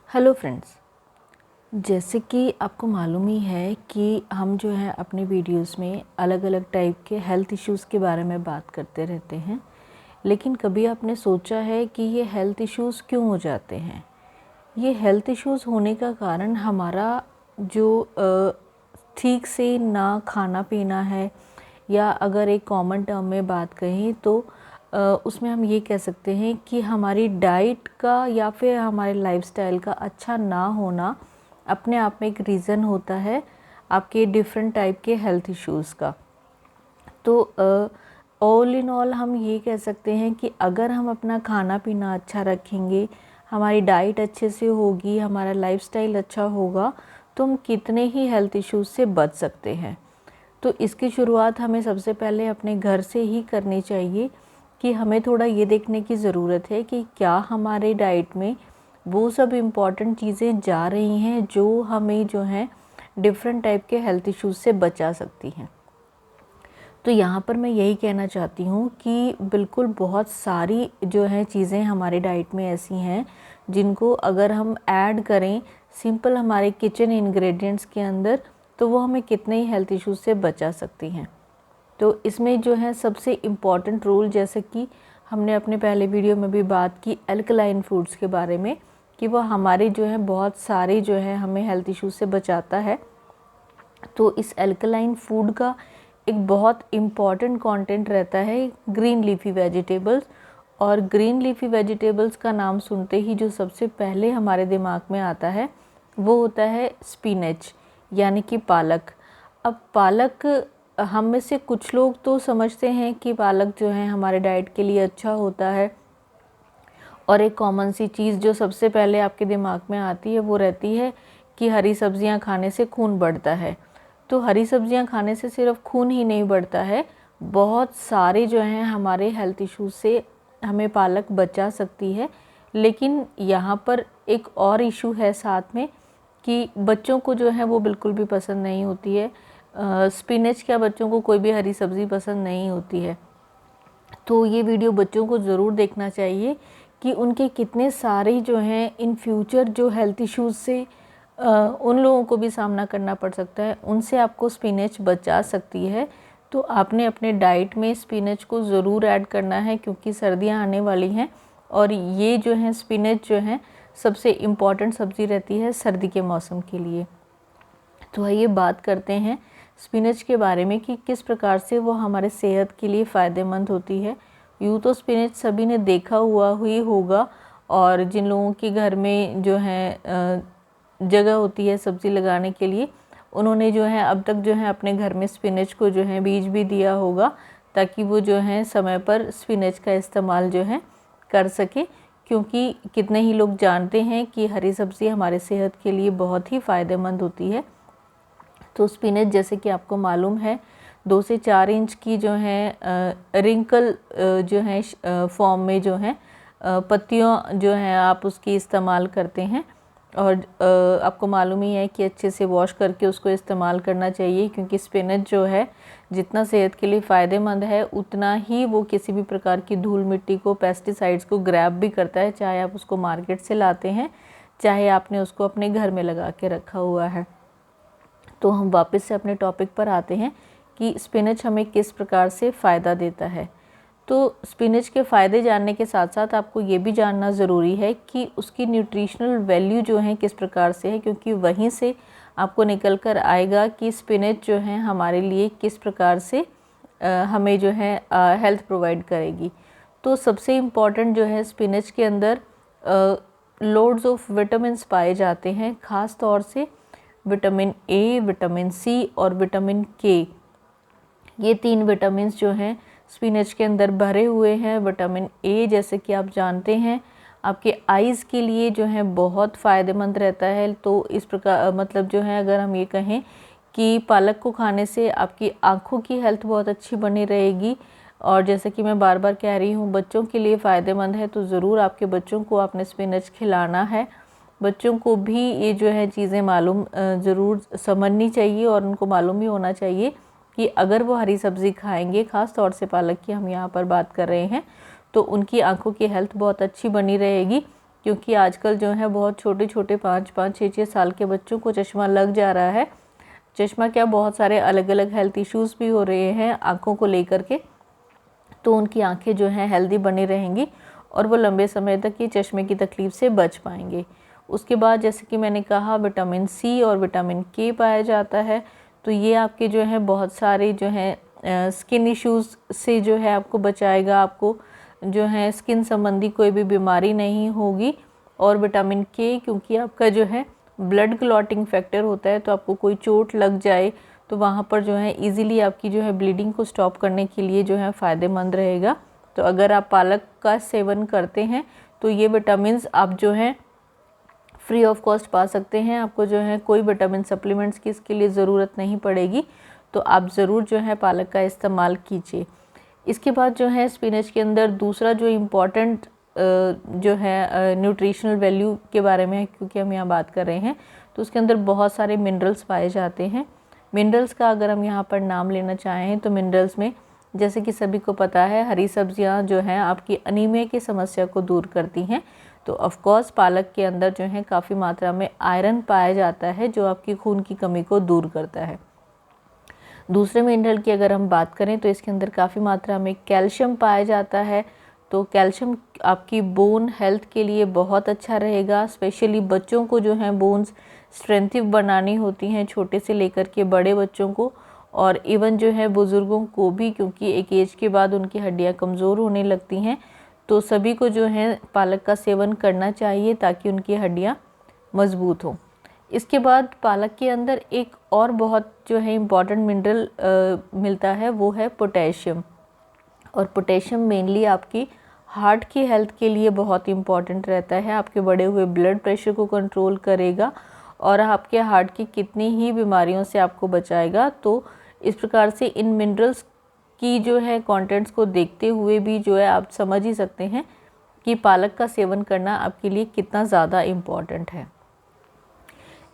Hello friends, जैसे कि आपको मालूम ही है कि हम जो है अपने वीडियोस में अलग अलग टाइप के हेल्थ इश्यूज़ के बारे में बात करते रहते हैं। लेकिन कभी आपने सोचा है कि ये हेल्थ इश्यूज़ क्यों हो जाते हैं? ये हेल्थ इश्यूज़ होने का कारण हमारा जो ठीक से ना खाना पीना है, या अगर एक कॉमन टर्म में बात कहें तो उसमें हम ये कह सकते हैं कि हमारी डाइट का या फिर हमारे लाइफस्टाइल का अच्छा ना होना अपने आप में एक रीज़न होता है आपके डिफरेंट टाइप के हेल्थ इश्यूज़ का। तो ऑल इन ऑल हम ये कह सकते हैं कि अगर हम अपना खाना पीना अच्छा रखेंगे, हमारी डाइट अच्छे से होगी, हमारा लाइफस्टाइल अच्छा होगा, तो हम कितने ही हेल्थ इश्यूज़ से बच सकते हैं। तो इसकी शुरुआत हमें सबसे पहले अपने घर से ही करनी चाहिए कि हमें थोड़ा ये देखने की ज़रूरत है कि क्या हमारे डाइट में वो सब इम्पॉर्टेंट चीज़ें जा रही हैं जो हमें जो है डिफरेंट टाइप के हेल्थ इश्यूज़ से बचा सकती हैं। तो यहाँ पर मैं यही कहना चाहती हूँ कि बिल्कुल बहुत सारी जो है चीज़ें हमारे डाइट में ऐसी हैं जिनको अगर हम ऐड करें सिंपल हमारे किचन इंग्रेडिएंट्स के अंदर, तो वो हमें कितने ही हेल्थ इश्यूज़ से बचा सकती हैं। तो इसमें जो है सबसे इम्पॉर्टेंट रोल, जैसे कि हमने अपने पहले वीडियो में भी बात की अल्कलाइन फूड्स के बारे में, कि वह हमारे जो है बहुत सारे जो है हमें हेल्थ इश्यूज से बचाता है। तो इस अल्कलाइन फूड का एक बहुत इम्पॉर्टेंट कंटेंट रहता है ग्रीन लीफी वेजिटेबल्स। और ग्रीन लीफी वेजिटेबल्स का नाम सुनते ही जो सबसे पहले हमारे दिमाग में आता है वो होता है स्पिनच, यानी कि पालक। अब पालक, हम में से कुछ लोग तो समझते हैं कि पालक जो है हमारे डाइट के लिए अच्छा होता है, और एक कॉमन सी चीज़ जो सबसे पहले आपके दिमाग में आती है वो रहती है कि हरी सब्जियां खाने से खून बढ़ता है। तो हरी सब्जियां खाने से सिर्फ खून ही नहीं बढ़ता है, बहुत सारे जो हैं हमारे हेल्थ इश्यूज से हमें पालक बचा सकती है। लेकिन यहाँ पर एक और इशू है साथ में कि बच्चों को जो है वो बिल्कुल भी पसंद नहीं होती है। स्पिनच क्या, बच्चों को कोई भी हरी सब्ज़ी पसंद नहीं होती है। तो ये वीडियो बच्चों को ज़रूर देखना चाहिए कि उनके कितने सारे जो हैं इन फ्यूचर जो हेल्थ इश्यूज़ से उन लोगों को भी सामना करना पड़ सकता है, उनसे आपको स्पिनच बचा सकती है। तो आपने अपने डाइट में स्पिनच को ज़रूर ऐड करना है, क्योंकि सर्दियां आने वाली हैं और ये जो है स्पिनच जो है सबसे इम्पॉर्टेंट सब्ज़ी रहती है सर्दी के मौसम के लिए। तो आइए बात करते हैं स्पिनच के बारे में कि किस प्रकार से वो हमारे सेहत के लिए फ़ायदेमंद होती है। यूँ तो स्पिनच सभी ने देखा हुआ ही होगा, और जिन लोगों के घर में जो है जगह होती है सब्ज़ी लगाने के लिए, उन्होंने जो है अब तक जो है अपने घर में स्पिनच को जो है बीज भी दिया होगा, ताकि वो जो है समय पर स्पिनच का इस्तेमाल जो है कर सके। क्योंकि कितने ही लोग जानते हैं कि हरी सब्ज़ी हमारे सेहत के लिए बहुत ही फ़ायदेमंद होती है। तो स्पिनच, जैसे कि आपको मालूम है, 2 से 4 इंच की जो है रिंकल जो है फॉर्म में जो है पत्तियों जो हैं आप उसकी इस्तेमाल करते हैं। और आपको मालूम ही है कि अच्छे से वॉश करके उसको इस्तेमाल करना चाहिए, क्योंकि स्पिनच जो है जितना सेहत के लिए फ़ायदेमंद है उतना ही वो किसी भी प्रकार की धूल मिट्टी को, पेस्टिसाइड्स को ग्रैब भी करता है, चाहे आप उसको मार्केट से लाते हैं, चाहे आपने उसको अपने घर में लगा के रखा हुआ है। तो हम वापस से अपने टॉपिक पर आते हैं कि स्पिनच हमें किस प्रकार से फ़ायदा देता है। तो स्पिनच के फ़ायदे जानने के साथ साथ आपको ये भी जानना ज़रूरी है कि उसकी न्यूट्रिशनल वैल्यू जो है किस प्रकार से है, क्योंकि वहीं से आपको निकल कर आएगा कि स्पिनच जो है हमारे लिए किस प्रकार से हमें जो है हेल्थ प्रोवाइड करेगी। तो सबसे इम्पॉर्टेंट जो है स्पिनच के अंदर लोड्स ऑफ विटामिन्स पाए जाते हैं, ख़ास तौर से विटामिन ए, विटामिन सी और विटामिन के। ये 3 विटामिन्स जो हैं स्पिनच के अंदर भरे हुए हैं। विटामिन ए, जैसे कि आप जानते हैं, आपके आइज़ के लिए जो है बहुत फ़ायदेमंद रहता है। तो इस प्रकार मतलब जो है अगर हम ये कहें कि पालक को खाने से आपकी आँखों की हेल्थ बहुत अच्छी बनी रहेगी। और जैसे कि मैं बार बार कह रही हूँ, बच्चों के लिए फ़ायदेमंद है, तो ज़रूर आपके बच्चों को आपने स्पिनच खिलाना है। बच्चों को भी ये जो है चीज़ें मालूम ज़रूर समझनी चाहिए, और उनको मालूम भी होना चाहिए कि अगर वो हरी सब्ज़ी खाएंगे, ख़ास तौर से पालक की हम यहाँ पर बात कर रहे हैं, तो उनकी आंखों की हेल्थ बहुत अच्छी बनी रहेगी। क्योंकि आजकल जो है बहुत छोटे छोटे 5-5, 6-6 साल के बच्चों को चश्मा लग जा रहा है। चश्मा क्या, बहुत सारे अलग अलग हेल्थ इश्यूज़ भी हो रहे हैं आँखों को लेकर के। तो उनकी आँखें जो हैं हेल्दी बनी रहेंगी और वो लंबे समय तक ये चश्मे की तकलीफ़ से बच पाएंगे। उसके बाद जैसे कि मैंने कहा, विटामिन सी और विटामिन के पाया जाता है। तो ये आपके जो है बहुत सारे जो हैं स्किन इश्यूज़ से जो है आपको बचाएगा, आपको जो है स्किन संबंधी कोई भी बीमारी नहीं होगी। और विटामिन के, क्योंकि आपका जो है ब्लड क्लॉटिंग फैक्टर होता है, तो आपको कोई चोट लग जाए तो वहाँ पर जो है इजीली आपकी जो है ब्लीडिंग को स्टॉप करने के लिए जो है फ़ायदेमंद रहेगा। तो अगर आप पालक का सेवन करते हैं तो ये विटामिन्स आप जो है फ्री ऑफ कॉस्ट पा सकते हैं। आपको जो है कोई विटामिन सप्लीमेंट्स की इसके लिए ज़रूरत नहीं पड़ेगी। तो आप ज़रूर जो है पालक का इस्तेमाल कीजिए। इसके बाद जो है स्पिनच के अंदर दूसरा जो इम्पॉर्टेंट जो है न्यूट्रिशनल वैल्यू के बारे में है, क्योंकि हम यहाँ बात कर रहे हैं, तो उसके अंदर बहुत सारे मिनरल्स पाए जाते हैं। मिनरल्स का अगर हम यहाँ पर नाम लेना चाहें तो मिनरल्स में, जैसे कि सभी को पता है, हरी सब्जियाँ जो हैं आपकी अनीमिया की समस्या को दूर करती हैं। तो ऑफ कोर्स पालक के अंदर जो है काफ़ी मात्रा में आयरन पाया जाता है, जो आपकी खून की कमी को दूर करता है। दूसरे मिनरल की अगर हम बात करें तो इसके अंदर काफ़ी मात्रा में कैल्शियम पाया जाता है। तो कैल्शियम आपकी बोन हेल्थ के लिए बहुत अच्छा रहेगा। स्पेशली बच्चों को जो है बोन्स स्ट्रेंथिव बनानी होती हैं, छोटे से लेकर के बड़े बच्चों को, और इवन जो है बुज़ुर्गों को भी, क्योंकि एक एज के बाद उनकी हड्डियां कमज़ोर होने लगती हैं। तो सभी को जो है पालक का सेवन करना चाहिए ताकि उनकी हड्डियां मजबूत हों। इसके बाद पालक के अंदर एक और बहुत जो है इम्पॉर्टेंट मिनरल मिलता है, वो है पोटेशियम। और पोटेशियम मेनली आपकी हार्ट की हेल्थ के लिए बहुत इम्पॉर्टेंट रहता है। आपके बढ़े हुए ब्लड प्रेशर को कंट्रोल करेगा और आपके हार्ट की कितनी ही बीमारियों से आपको बचाएगा। तो इस प्रकार से इन मिनरल्स की जो है कंटेंट्स को देखते हुए भी जो है आप समझ ही सकते हैं कि पालक का सेवन करना आपके लिए कितना ज़्यादा इम्पॉर्टेंट है।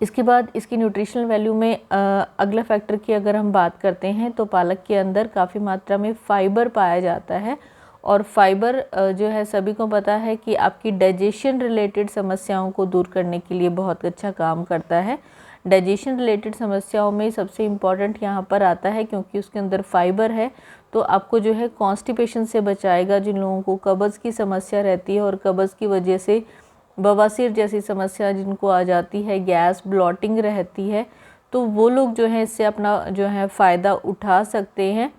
इसके बाद इसकी न्यूट्रिशनल वैल्यू में अगला फैक्टर की अगर हम बात करते हैं तो पालक के अंदर काफ़ी मात्रा में फ़ाइबर पाया जाता है। और फाइबर जो है सभी को पता है कि आपकी डाइजेशन रिलेटेड समस्याओं को दूर करने के लिए बहुत अच्छा काम करता है। डाइजेशन रिलेटेड समस्याओं में सबसे इम्पॉर्टेंट यहाँ पर आता है, क्योंकि उसके अंदर फाइबर है, तो आपको जो है कॉन्स्टिपेशन से बचाएगा। जिन लोगों को कब्ज़ की समस्या रहती है और कब्ज़ की वजह से बवासीर जैसी समस्या जिनको आ जाती है, गैस ब्लॉटिंग रहती है, तो वो लोग जो है इससे अपना जो है फ़ायदा उठा सकते हैं।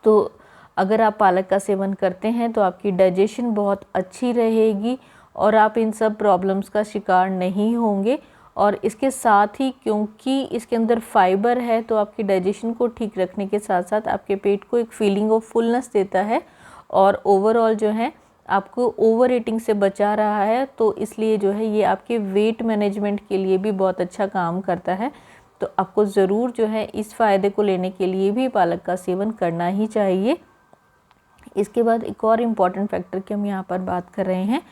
तो अगर आप पालक का सेवन करते हैं तो आपकी डाइजेशन बहुत अच्छी रहेगी और आप इन सब प्रॉब्लम्स का शिकार नहीं होंगे। और इसके साथ ही क्योंकि इसके अंदर फाइबर है तो आपकी डाइजेशन को ठीक रखने के साथ साथ आपके पेट को एक फीलिंग ऑफ फुलनेस देता है और ओवरऑल जो है आपको ओवर ईटिंग से बचा रहा है। तो इसलिए जो है ये आपके वेट मैनेजमेंट के लिए भी बहुत अच्छा काम करता है। तो आपको ज़रूर जो है इस फ़ायदे को लेने के लिए भी पालक का सेवन करना ही चाहिए। इसके बाद एक और इम्पॉर्टेंट फैक्टर की हम यहाँ पर बात कर रहे हैं,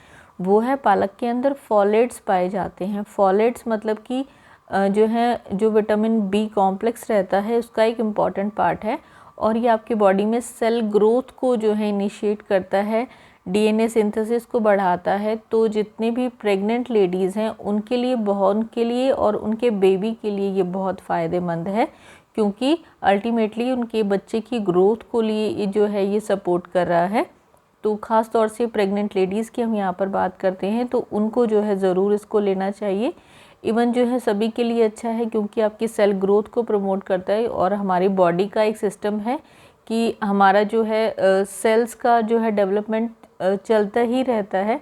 वो है पालक के अंदर फॉलेट्स पाए जाते हैं। फॉलेट्स मतलब कि जो है जो विटामिन बी कॉम्प्लेक्स रहता है उसका एक इम्पॉर्टेंट पार्ट है और ये आपकी बॉडी में सेल ग्रोथ को जो है इनिशिएट करता है, डीएनए सिंथेसिस को बढ़ाता है। तो जितने भी प्रेग्नेंट लेडीज़ हैं उनके लिए और उनके बेबी के लिए ये बहुत फ़ायदेमंद है, क्योंकि अल्टीमेटली उनके बच्चे की ग्रोथ को लिए जो है ये सपोर्ट कर रहा है। तो ख़ास तौर से प्रेग्नेंट लेडीज़ की हम यहाँ पर बात करते हैं तो उनको जो है ज़रूर इसको लेना चाहिए। इवन जो है सभी के लिए अच्छा है क्योंकि आपकी सेल ग्रोथ को प्रमोट करता है और हमारी बॉडी का एक सिस्टम है कि हमारा जो है सेल्स का जो है डेवलपमेंट चलता ही रहता है,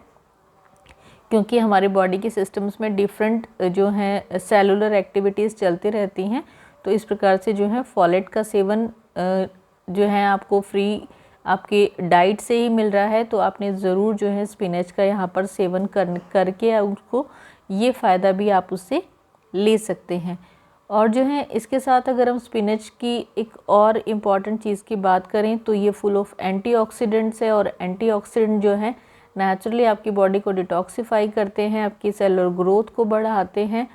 क्योंकि हमारे बॉडी के सिस्टम्स में डिफरेंट जो हैं सेलुलर एक्टिविटीज़ चलती रहती हैं। तो इस प्रकार से जो है फॉलेट का सेवन जो है आपको फ्री आपके डाइट से ही मिल रहा है। तो आपने ज़रूर जो है स्पिनच का यहाँ पर सेवन करके उसको ये फ़ायदा भी आप उससे ले सकते हैं। और जो है इसके साथ अगर हम स्पिनच की एक और इम्पॉर्टेंट चीज़ की बात करें तो ये फुल ऑफ एंटीऑक्सीडेंट्स है और एंटीऑक्सीडेंट जो है नेचुरली आपकी बॉडी को डिटॉक्सिफाई करते हैं, आपकी सेलुलर ग्रोथ को बढ़ाते हैं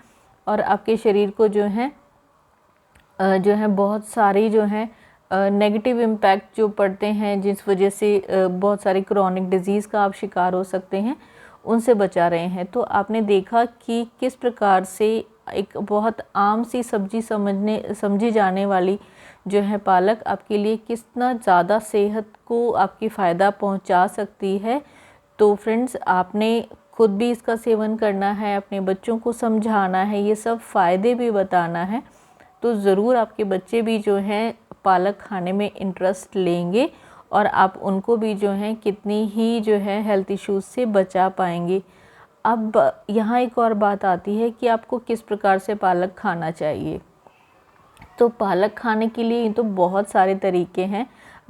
और आपके शरीर को जो है बहुत सारी जो है नेगेटिव इम्पैक्ट जो पड़ते हैं जिस वजह से बहुत सारी क्रॉनिक डिजीज़ का आप शिकार हो सकते हैं उनसे बचा रहे हैं। तो आपने देखा कि किस प्रकार से एक बहुत आम सी सब्जी समझी जाने वाली जो है पालक आपके लिए कितना ज़्यादा सेहत को आपकी फ़ायदा पहुंचा सकती है। तो फ्रेंड्स, आपने खुद भी इसका सेवन करना है, अपने बच्चों को समझाना है, ये सब फ़ायदे भी बताना है। तो ज़रूर आपके बच्चे भी जो हैं पालक खाने में इंटरेस्ट लेंगे और आप उनको भी जो है कितनी ही जो है हेल्थ इश्यूज़ से बचा पाएंगे। अब यहाँ एक और बात आती है कि आपको किस प्रकार से पालक खाना चाहिए। तो पालक खाने के लिए तो बहुत सारे तरीके हैं।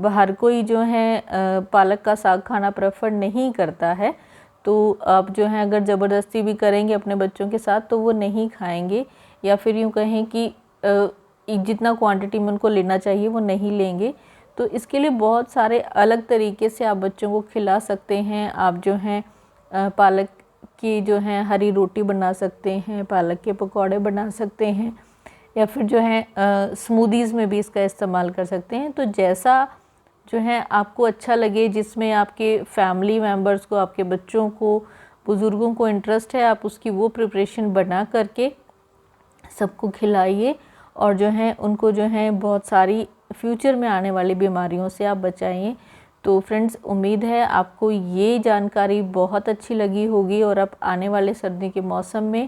हर कोई जो है पालक का साग खाना प्रेफर नहीं करता है। तो आप जो है अगर ज़बरदस्ती भी करेंगे अपने बच्चों के साथ तो वो नहीं खाएंगे, या फिर यूँ कहें कि जितना क्वांटिटी में उनको लेना चाहिए वो नहीं लेंगे। तो इसके लिए बहुत सारे अलग तरीके से आप बच्चों को खिला सकते हैं। आप जो हैं पालक की जो है हरी रोटी बना सकते हैं, पालक के पकौड़े बना सकते हैं, या फिर जो है स्मूदीज़ में भी इसका इस्तेमाल कर सकते हैं। तो जैसा जो है आपको अच्छा लगे, जिसमें आपके फैमिली मेम्बर्स को, आपके बच्चों को, बुज़ुर्गों को इंटरेस्ट है, आप उसकी वो प्रिपरेशन बना करके सबको खिलाइए और जो है उनको जो है बहुत सारी फ्यूचर में आने वाली बीमारियों से आप बचाइए। तो फ्रेंड्स, उम्मीद है आपको ये जानकारी बहुत अच्छी लगी होगी और आप आने वाले सर्दी के मौसम में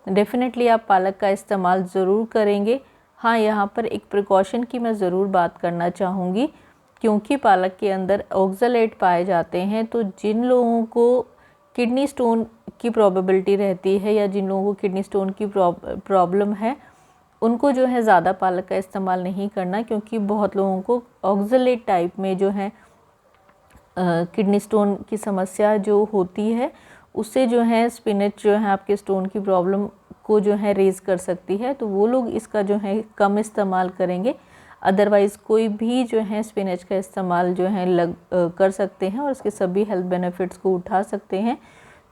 डेफ़िनेटली आप पालक का इस्तेमाल ज़रूर करेंगे। हाँ, यहाँ पर एक प्रिकॉशन की मैं ज़रूर बात करना चाहूँगी, क्योंकि पालक के अंदर ऑक्सलेट पाए जाते हैं। तो जिन लोगों को किडनी स्टोन की प्रोबेबिलिटी रहती है या जिन लोगों को किडनी स्टोन की प्रॉब्लम है, उनको जो है ज़्यादा पालक का इस्तेमाल नहीं करना, क्योंकि बहुत लोगों को ऑक्सलेट टाइप में जो है किडनी स्टोन की समस्या जो होती है, उससे जो है स्पिनच जो है आपके स्टोन की प्रॉब्लम को जो है रेज़ कर सकती है। तो वो लोग इसका जो है कम इस्तेमाल करेंगे। अदरवाइज़ कोई भी जो है स्पिनच का इस्तेमाल जो है कर सकते हैं और उसके सभी हेल्थ बेनिफिट्स को उठा सकते हैं।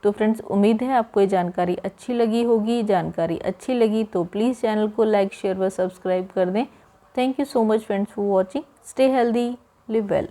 तो फ्रेंड्स, उम्मीद है आपको ये जानकारी अच्छी लगी होगी। जानकारी अच्छी लगी तो प्लीज़ चैनल को लाइक, शेयर व सब्सक्राइब कर दें। Thank you so much friends for watching. Stay healthy, live well.